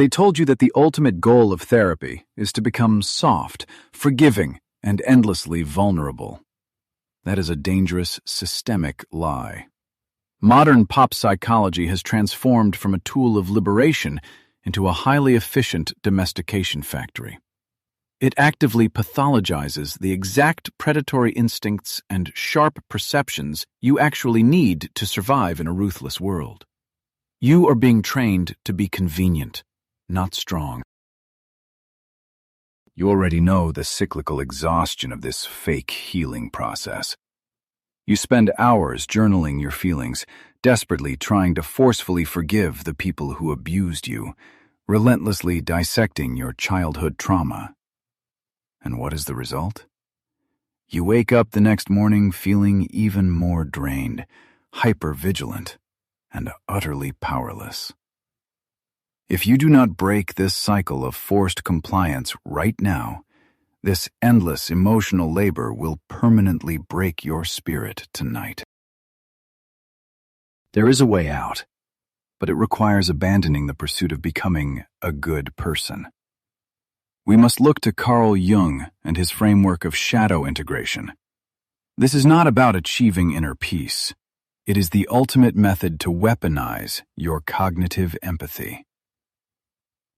They told you that the ultimate goal of therapy is to become soft, forgiving, and endlessly vulnerable. That is a dangerous, systemic lie. Modern pop psychology has transformed from a tool of liberation into a highly efficient domestication factory. It actively pathologizes the exact predatory instincts and sharp perceptions you actually need to survive in a ruthless world. You are being trained to be convenient, not strong. You already know the cyclical exhaustion of this fake healing process. You spend hours journaling your feelings, desperately trying to forcefully forgive the people who abused you, relentlessly dissecting your childhood trauma. And what is the result? You wake up the next morning feeling even more drained, hyper-vigilant, and utterly powerless. If you do not break this cycle of forced compliance right now, this endless emotional labor will permanently break your spirit tonight. There is a way out, but it requires abandoning the pursuit of becoming a good person. We must look to Carl Jung and his framework of shadow integration. This is not about achieving inner peace. It is the ultimate method to weaponize your cognitive empathy.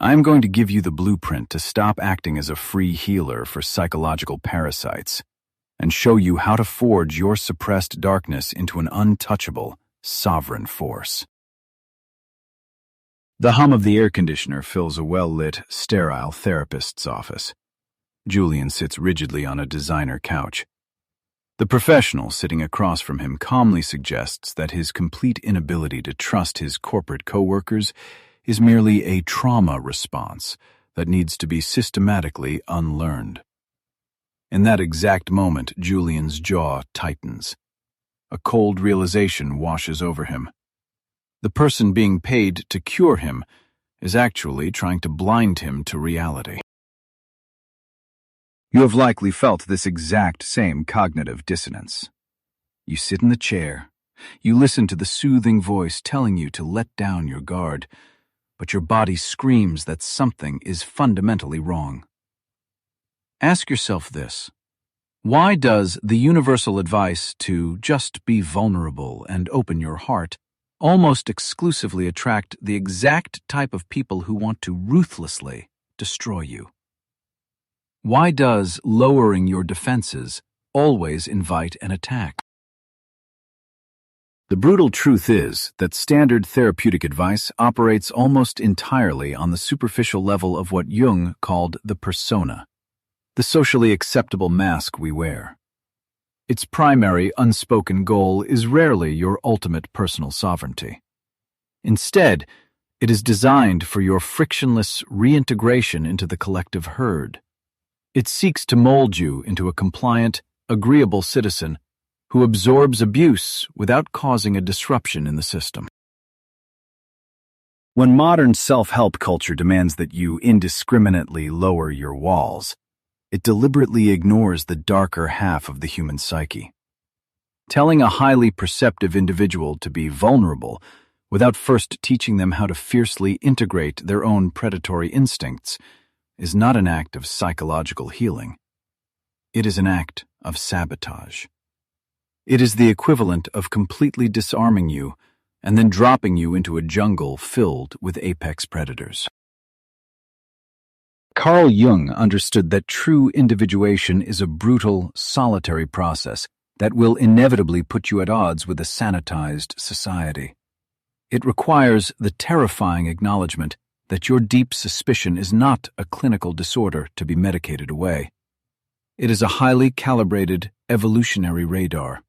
I am going to give you the blueprint to stop acting as a free healer for psychological parasites and show you how to forge your suppressed darkness into an untouchable, sovereign force. The hum of the air conditioner fills a well-lit, sterile therapist's office. Julian sits rigidly on a designer couch. The professional sitting across from him calmly suggests that his complete inability to trust his corporate coworkers is merely a trauma response that needs to be systematically unlearned. In that exact moment, Julian's jaw tightens. A cold realization washes over him. The person being paid to cure him is actually trying to blind him to reality. You have likely felt this exact same cognitive dissonance. You sit in the chair, you listen to the soothing voice telling you to let down your guard, but your body screams that something is fundamentally wrong. Ask yourself this: why does the universal advice to just be vulnerable and open your heart almost exclusively attract the exact type of people who want to ruthlessly destroy you? Why does lowering your defenses always invite an attack? The brutal truth is that standard therapeutic advice operates almost entirely on the superficial level of what Jung called the persona, the socially acceptable mask we wear. Its primary unspoken goal is rarely your ultimate personal sovereignty. Instead, it is designed for your frictionless reintegration into the collective herd. It seeks to mold you into a compliant, agreeable citizen who absorbs abuse without causing a disruption in the system. When modern self-help culture demands that you indiscriminately lower your walls, it deliberately ignores the darker half of the human psyche. Telling a highly perceptive individual to be vulnerable without first teaching them how to fiercely integrate their own predatory instincts is not an act of psychological healing. It is an act of sabotage. It is the equivalent of completely disarming you and then dropping you into a jungle filled with apex predators. Carl Jung understood that true individuation is a brutal, solitary process that will inevitably put you at odds with a sanitized society. It requires the terrifying acknowledgement that your deep suspicion is not a clinical disorder to be medicated away. It is a highly calibrated evolutionary radar.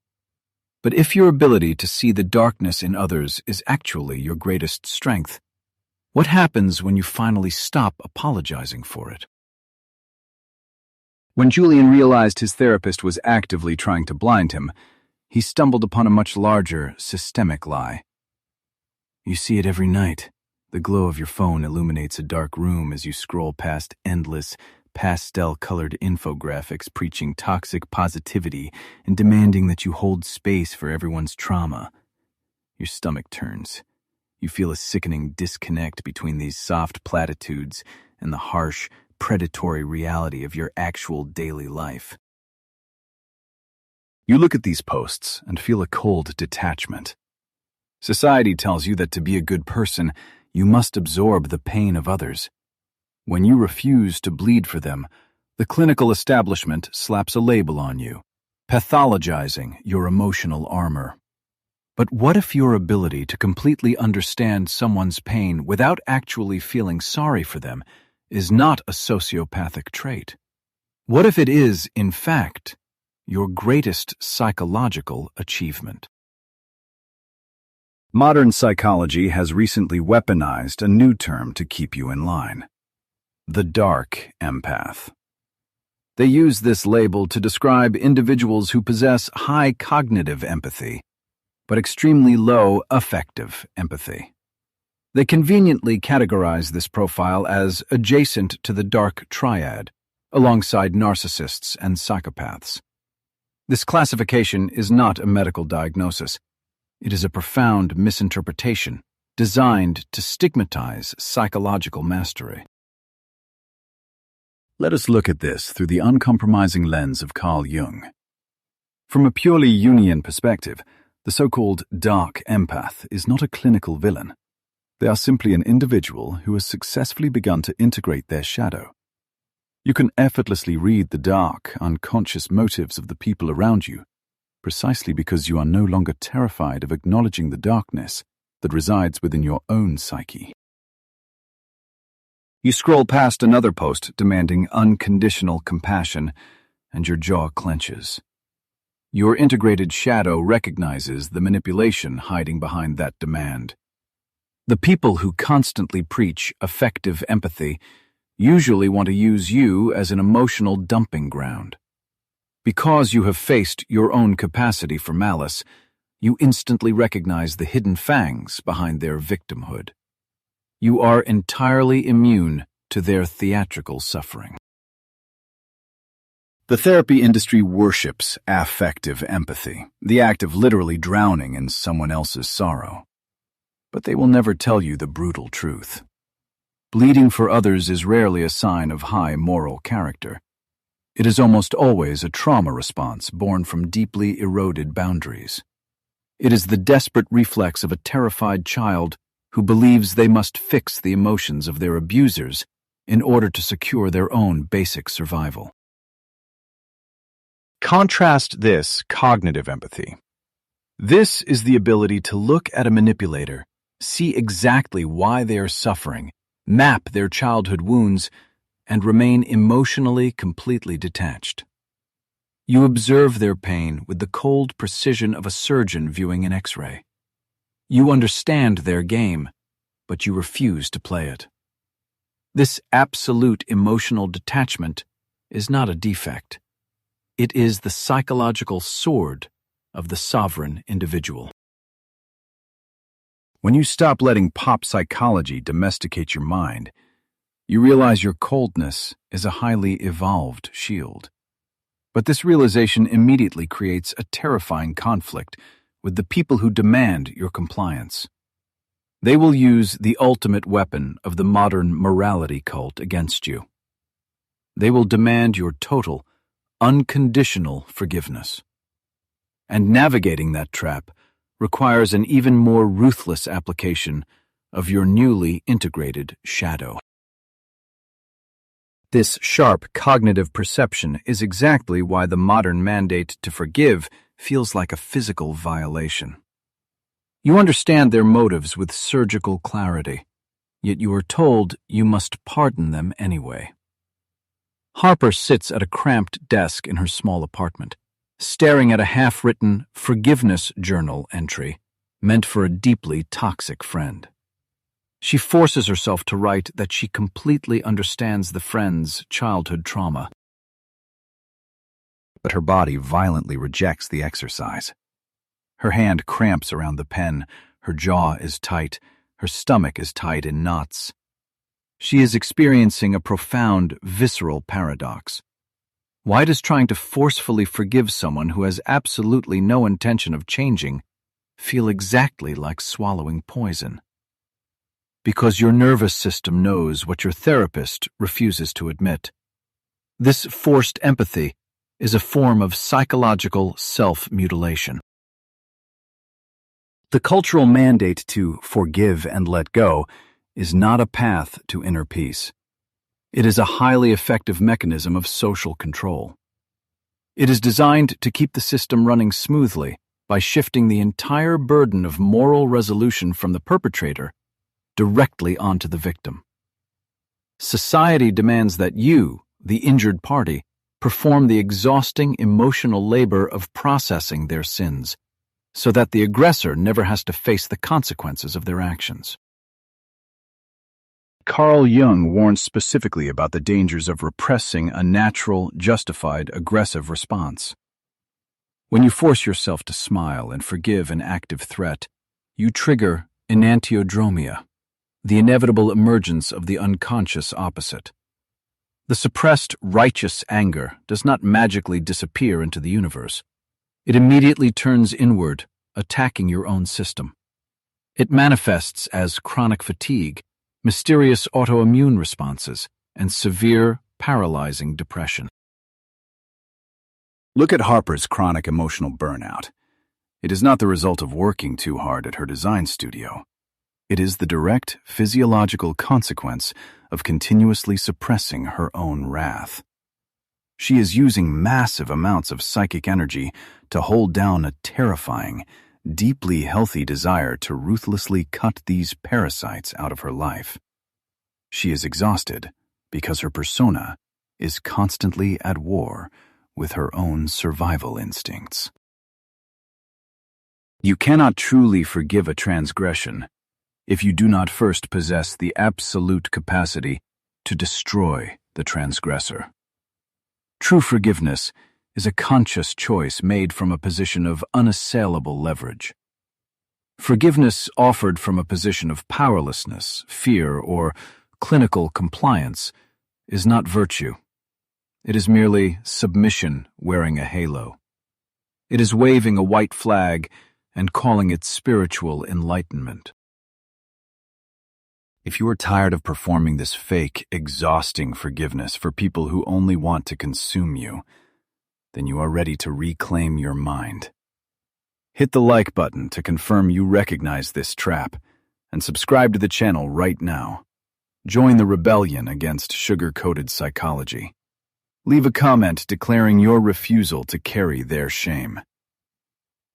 But if your ability to see the darkness in others is actually your greatest strength, what happens when you finally stop apologizing for it? When Julian realized his therapist was actively trying to blind him, he stumbled upon a much larger, systemic lie. You see it every night. The glow of your phone illuminates a dark room as you scroll past endless, pastel-colored infographics preaching toxic positivity and demanding that you hold space for everyone's trauma. Your stomach turns. You feel a sickening disconnect between these soft platitudes and the harsh, predatory reality of your actual daily life. You look at these posts and feel a cold detachment. Society tells you that to be a good person, you must absorb the pain of others. When you refuse to bleed for them, the clinical establishment slaps a label on you, pathologizing your emotional armor. But what if your ability to completely understand someone's pain without actually feeling sorry for them is not a sociopathic trait? What if it is, in fact, your greatest psychological achievement? Modern psychology has recently weaponized a new term to keep you in line: the dark empath. They use this label to describe individuals who possess high cognitive empathy, but extremely low affective empathy. They conveniently categorize this profile as adjacent to the dark triad, alongside narcissists and psychopaths. This classification is not a medical diagnosis. It is a profound misinterpretation designed to stigmatize psychological mastery. Let us look at this through the uncompromising lens of Carl Jung. From a purely Jungian perspective, the so-called dark empath is not a clinical villain. They are simply an individual who has successfully begun to integrate their shadow. You can effortlessly read the dark, unconscious motives of the people around you, precisely because you are no longer terrified of acknowledging the darkness that resides within your own psyche. You scroll past another post demanding unconditional compassion, and your jaw clenches. Your integrated shadow recognizes the manipulation hiding behind that demand. The people who constantly preach affective empathy usually want to use you as an emotional dumping ground. Because you have faced your own capacity for malice, you instantly recognize the hidden fangs behind their victimhood. You are entirely immune to their theatrical suffering. The therapy industry worships affective empathy, the act of literally drowning in someone else's sorrow. But they will never tell you the brutal truth. Bleeding for others is rarely a sign of high moral character. It is almost always a trauma response born from deeply eroded boundaries. It is the desperate reflex of a terrified child who believes they must fix the emotions of their abusers in order to secure their own basic survival. Contrast this cognitive empathy. This is the ability to look at a manipulator, see exactly why they are suffering, map their childhood wounds, and remain emotionally completely detached. You observe their pain with the cold precision of a surgeon viewing an X-ray. You understand their game, but you refuse to play it. This absolute emotional detachment is not a defect. It is the psychological sword of the sovereign individual. When you stop letting pop psychology domesticate your mind, you realize your coldness is a highly evolved shield. But this realization immediately creates a terrifying conflict with the people who demand your compliance. They will use the ultimate weapon of the modern morality cult against you. They will demand your total, unconditional forgiveness. And navigating that trap requires an even more ruthless application of your newly integrated shadow. This sharp cognitive perception is exactly why the modern mandate to forgive feels like a physical violation. You understand their motives with surgical clarity, yet you are told you must pardon them anyway. Harper sits at a cramped desk in her small apartment, staring at a half-written forgiveness journal entry meant for a deeply toxic friend. She forces herself to write that she completely understands the friend's childhood trauma. But her body violently rejects the exercise. Her hand cramps around the pen, her jaw is tight, her stomach is tied in knots. She is experiencing a profound, visceral paradox. Why does trying to forcefully forgive someone who has absolutely no intention of changing feel exactly like swallowing poison? because your nervous system knows what your therapist refuses to admit. This forced empathy is a form of psychological self-mutilation. The cultural mandate to forgive and let go is not a path to inner peace. It is a highly effective mechanism of social control. It is designed to keep the system running smoothly by shifting the entire burden of moral resolution from the perpetrator directly onto the victim. Society demands that you, the injured party, perform the exhausting emotional labor of processing their sins, so that the aggressor never has to face the consequences of their actions. Carl Jung warns specifically about the dangers of repressing a natural, justified, aggressive response. When you force yourself to smile and forgive an active threat, you trigger enantiodromia, the inevitable emergence of the unconscious opposite. The suppressed righteous anger does not magically disappear into the universe. It immediately turns inward, attacking your own system. It manifests as chronic fatigue, mysterious autoimmune responses, and severe, paralyzing depression. Look at Harper's chronic emotional burnout. It is not the result of working too hard at her design studio. It is the direct physiological consequence of continuously suppressing her own wrath. She is using massive amounts of psychic energy to hold down a terrifying, deeply healthy desire to ruthlessly cut these parasites out of her life. She is exhausted because her persona is constantly at war with her own survival instincts. You cannot truly forgive a transgression if you do not first possess the absolute capacity to destroy the transgressor. True forgiveness is a conscious choice made from a position of unassailable leverage. Forgiveness offered from a position of powerlessness, fear, or clinical compliance is not virtue. It is merely submission wearing a halo. It is waving a white flag and calling it spiritual enlightenment. If you are tired of performing this fake, exhausting forgiveness for people who only want to consume you, then you are ready to reclaim your mind. Hit the like button to confirm you recognize this trap, and subscribe to the channel right now. Join the rebellion against sugar-coated psychology. Leave a comment declaring your refusal to carry their shame.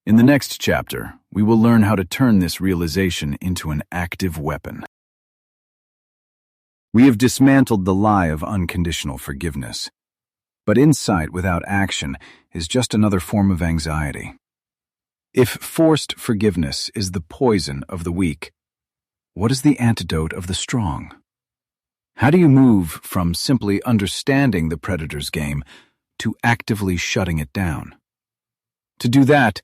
In the next chapter, we will learn how to turn this realization into an active weapon. We have dismantled the lie of unconditional forgiveness. But insight without action is just another form of anxiety. If forced forgiveness is the poison of the weak, what is the antidote of the strong? How do you move from simply understanding the predator's game to actively shutting it down? To do that,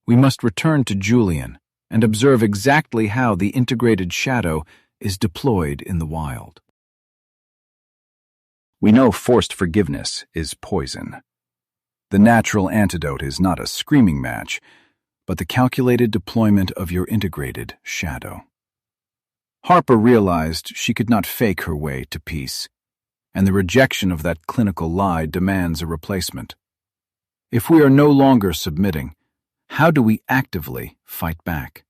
we must return to Julian and observe exactly how the integrated shadow is deployed in the wild. We know forced forgiveness is poison. The natural antidote is not a screaming match, but the calculated deployment of your integrated shadow. Harper realized she could not fake her way to peace, and the rejection of that clinical lie demands a replacement. If we are no longer submitting, how do we actively fight back?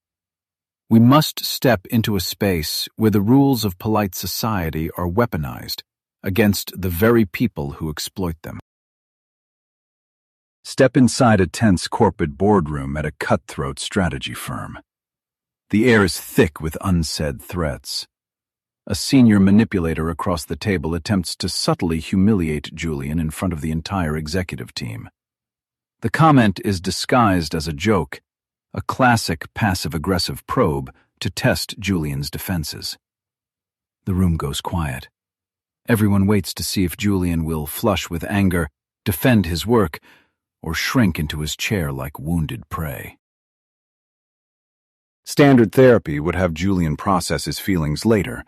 We must step into a space where the rules of polite society are weaponized against the very people who exploit them. Step inside a tense corporate boardroom at a cutthroat strategy firm. The air is thick with unsaid threats. A senior manipulator across the table attempts to subtly humiliate Julian in front of the entire executive team. The comment is disguised as a joke, a classic passive-aggressive probe to test Julian's defenses. The room goes quiet. Everyone waits to see if Julian will flush with anger, defend his work, or shrink into his chair like wounded prey. Standard therapy would have Julian process his feelings later,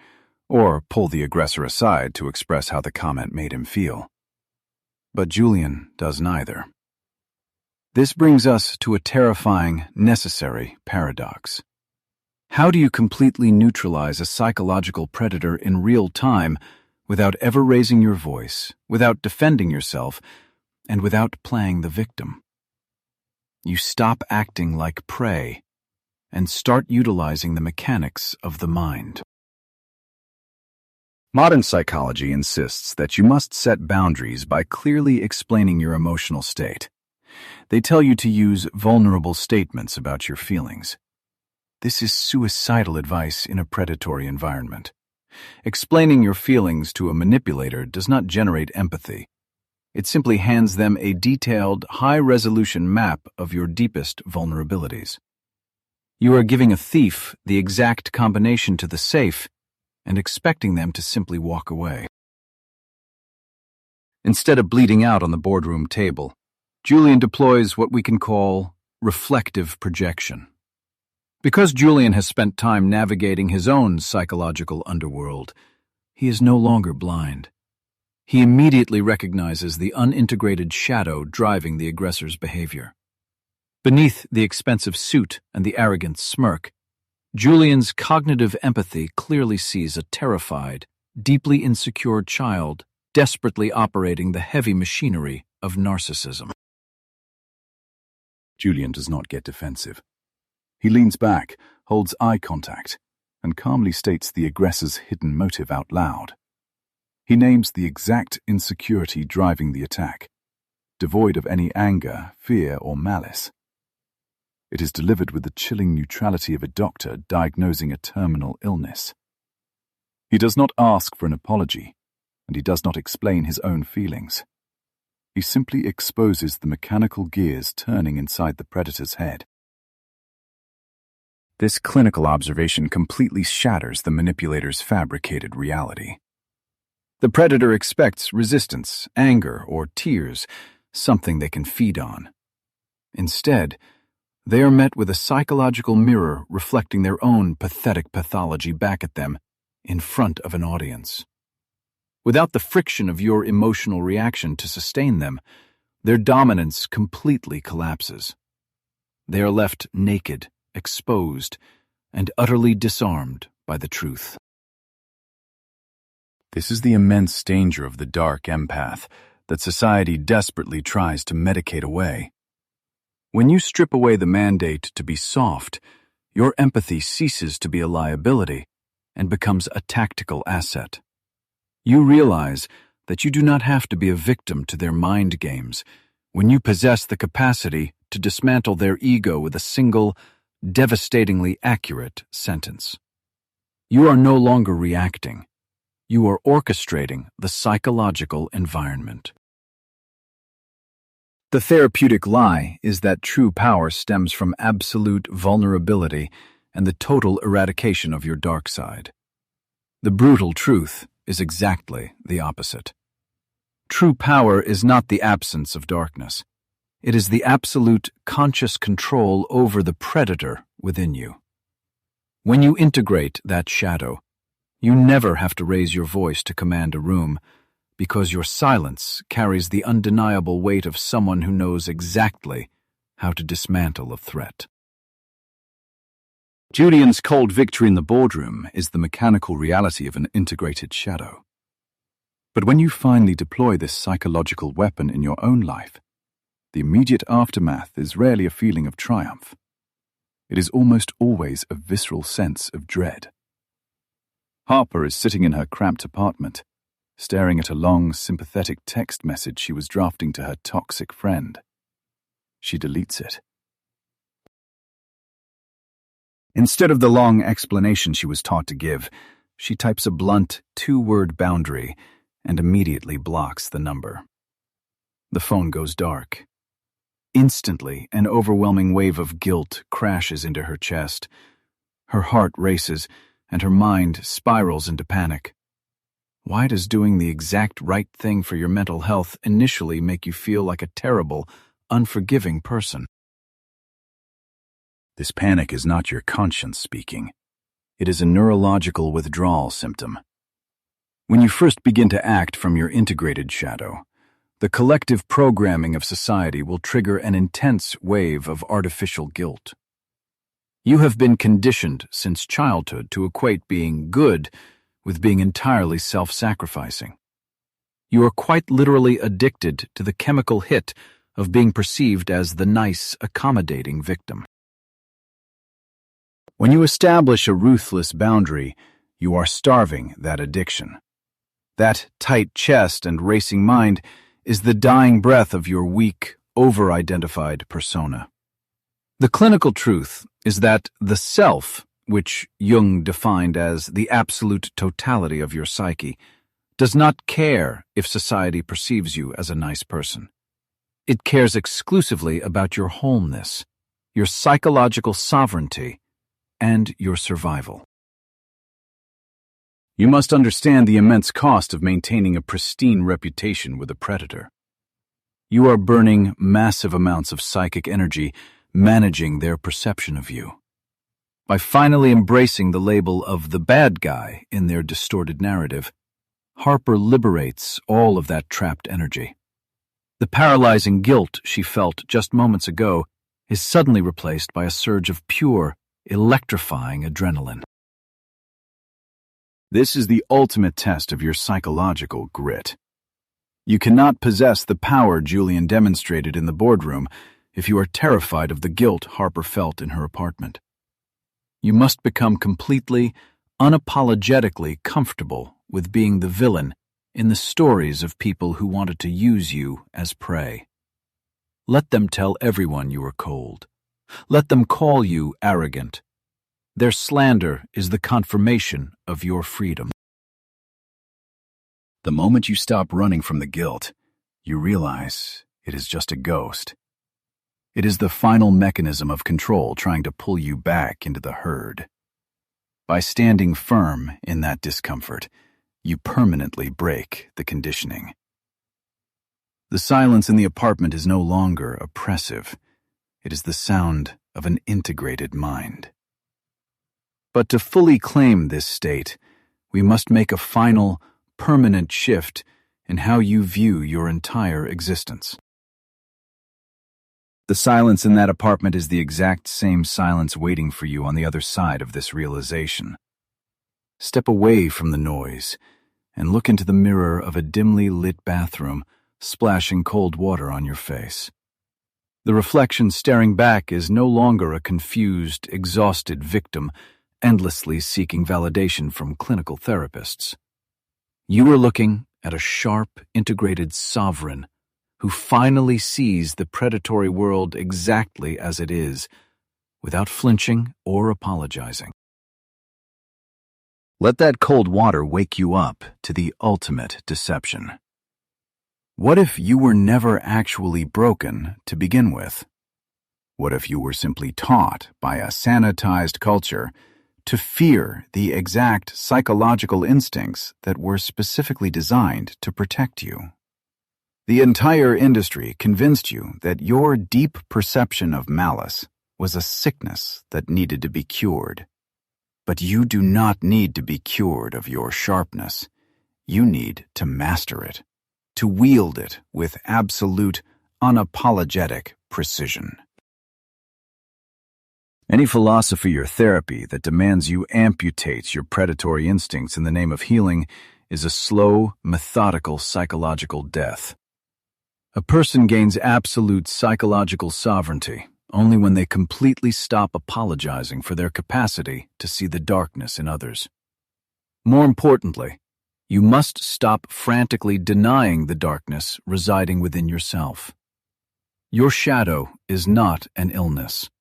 or pull the aggressor aside to express how the comment made him feel. But Julian does neither. This brings us to a terrifying, necessary paradox. How do you completely neutralize a psychological predator in real time without ever raising your voice, without defending yourself, and without playing the victim? You stop acting like prey and start utilizing the mechanics of the mind. Modern psychology insists that you must set boundaries by clearly explaining your emotional state. They tell you to use vulnerable statements about your feelings. This is suicidal advice in a predatory environment. Explaining your feelings to a manipulator does not generate empathy. It simply hands them a detailed, high-resolution map of your deepest vulnerabilities. You are giving a thief the exact combination to the safe and expecting them to simply walk away. Instead of bleeding out on the boardroom table, Julian deploys what we can call reflective projection. Because Julian has spent time navigating his own psychological underworld, he is no longer blind. He immediately recognizes the unintegrated shadow driving the aggressor's behavior. Beneath the expensive suit and the arrogant smirk, Julian's cognitive empathy clearly sees a terrified, deeply insecure child desperately operating the heavy machinery of narcissism. Julian does not get defensive. He leans back, holds eye contact, and calmly states the aggressor's hidden motive out loud. He names the exact insecurity driving the attack, devoid of any anger, fear, or malice. It is delivered with the chilling neutrality of a doctor diagnosing a terminal illness. He does not ask for an apology, and he does not explain his own feelings. He simply exposes the mechanical gears turning inside the predator's head. This clinical observation completely shatters the manipulator's fabricated reality. The predator expects resistance, anger, or tears, something they can feed on. Instead, they are met with a psychological mirror reflecting their own pathetic pathology back at them in front of an audience. Without the friction of your emotional reaction to sustain them, their dominance completely collapses. They are left naked, exposed, and utterly disarmed by the truth. This is the immense danger of the dark empath that society desperately tries to medicate away. When you strip away the mandate to be soft, your empathy ceases to be a liability and becomes a tactical asset. You realize that you do not have to be a victim to their mind games when you possess the capacity to dismantle their ego with a single, devastatingly accurate sentence. You are no longer reacting. You are orchestrating the psychological environment. The therapeutic lie is that true power stems from absolute vulnerability and the total eradication of your dark side. The brutal truth is exactly the opposite. True power is not the absence of darkness. It is the absolute conscious control over the predator within you. When you integrate that shadow, you never have to raise your voice to command a room, because your silence carries the undeniable weight of someone who knows exactly how to dismantle a threat. Julian's cold victory in the boardroom is the mechanical reality of an integrated shadow. But when you finally deploy this psychological weapon in your own life, the immediate aftermath is rarely a feeling of triumph. It is almost always a visceral sense of dread. Harper is sitting in her cramped apartment, staring at a long, sympathetic text message she was drafting to her toxic friend. She deletes it. Instead of the long explanation she was taught to give, she types a blunt, two-word boundary and immediately blocks the number. The phone goes dark. Instantly, an overwhelming wave of guilt crashes into her chest. Her heart races, and her mind spirals into panic. Why does doing the exact right thing for your mental health initially make you feel like a terrible, unforgiving person? This panic is not your conscience speaking. It is a neurological withdrawal symptom. When you first begin to act from your integrated shadow, the collective programming of society will trigger an intense wave of artificial guilt. You have been conditioned since childhood to equate being good with being entirely self-sacrificing. You are quite literally addicted to the chemical hit of being perceived as the nice, accommodating victim. When you establish a ruthless boundary, you are starving that addiction. That tight chest and racing mind is the dying breath of your weak, over-identified persona. The clinical truth is that the self, which Jung defined as the absolute totality of your psyche, does not care if society perceives you as a nice person. It cares exclusively about your wholeness, your psychological sovereignty, and your survival. You must understand the immense cost of maintaining a pristine reputation with a predator. You are burning massive amounts of psychic energy managing their perception of you. By finally embracing the label of the bad guy in their distorted narrative, Harper liberates all of that trapped energy. The paralyzing guilt she felt just moments ago is suddenly replaced by a surge of pure, electrifying adrenaline. This is the ultimate test of your psychological grit. You cannot possess the power Julian demonstrated in the boardroom if you are terrified of the guilt Harper felt in her apartment. You must become completely, unapologetically comfortable with being the villain in the stories of people who wanted to use you as prey. Let them tell everyone you are cold. Let them call you arrogant. Their slander is the confirmation of your freedom. The moment you stop running from the guilt, you realize it is just a ghost. It is the final mechanism of control trying to pull you back into the herd. By standing firm in that discomfort, you permanently break the conditioning. The silence in the apartment is no longer oppressive. It is the sound of an integrated mind. But to fully claim this state, we must make a final, permanent shift in how you view your entire existence. The silence in that apartment is the exact same silence waiting for you on the other side of this realization. Step away from the noise and look into the mirror of a dimly lit bathroom, splashing cold water on your face. The reflection staring back is no longer a confused, exhausted victim, endlessly seeking validation from clinical therapists. You are looking at a sharp, integrated sovereign who finally sees the predatory world exactly as it is, without flinching or apologizing. Let that cold water wake you up to the ultimate deception. What if you were never actually broken to begin with? What if you were simply taught by a sanitized culture to fear the exact psychological instincts that were specifically designed to protect you? The entire industry convinced you that your deep perception of malice was a sickness that needed to be cured. But you do not need to be cured of your sharpness. You need to master it, to wield it with absolute, unapologetic precision. Any philosophy or therapy that demands you amputate your predatory instincts in the name of healing is a slow, methodical psychological death. A person gains absolute psychological sovereignty only when they completely stop apologizing for their capacity to see the darkness in others. More importantly, you must stop frantically denying the darkness residing within yourself. Your shadow is not an illness.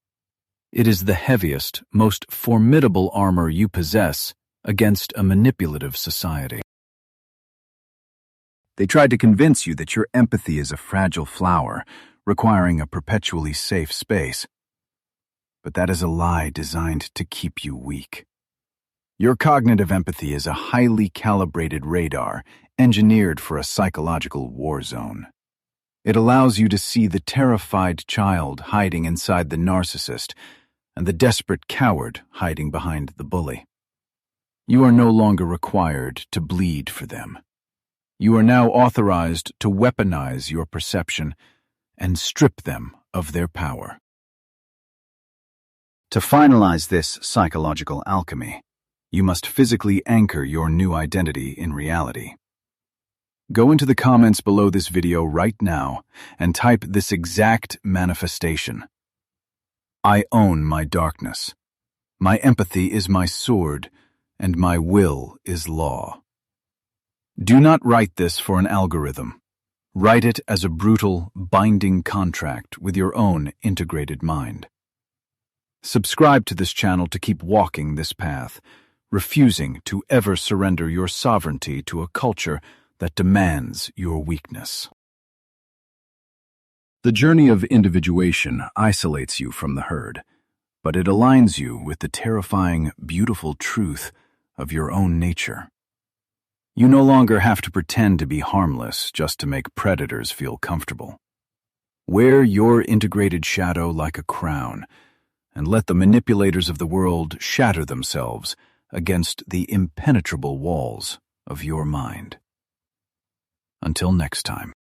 It is the heaviest, most formidable armor you possess against a manipulative society. They tried to convince you that your empathy is a fragile flower, requiring a perpetually safe space. But that is a lie designed to keep you weak. Your cognitive empathy is a highly calibrated radar engineered for a psychological war zone. It allows you to see the terrified child hiding inside the narcissist and the desperate coward hiding behind the bully. You are no longer required to bleed for them. You are now authorized to weaponize your perception and strip them of their power. To finalize this psychological alchemy, you must physically anchor your new identity in reality. Go into the comments below this video right now and type this exact manifestation. I own my darkness. My empathy is my sword, and my will is law. Do not write this for an algorithm. Write it as a brutal, binding contract with your own integrated mind. Subscribe to this channel to keep walking this path, refusing to ever surrender your sovereignty to a culture that demands your weakness. The journey of individuation isolates you from the herd, but it aligns you with the terrifying, beautiful truth of your own nature. You no longer have to pretend to be harmless just to make predators feel comfortable. Wear your integrated shadow like a crown, and let the manipulators of the world shatter themselves against the impenetrable walls of your mind. Until next time.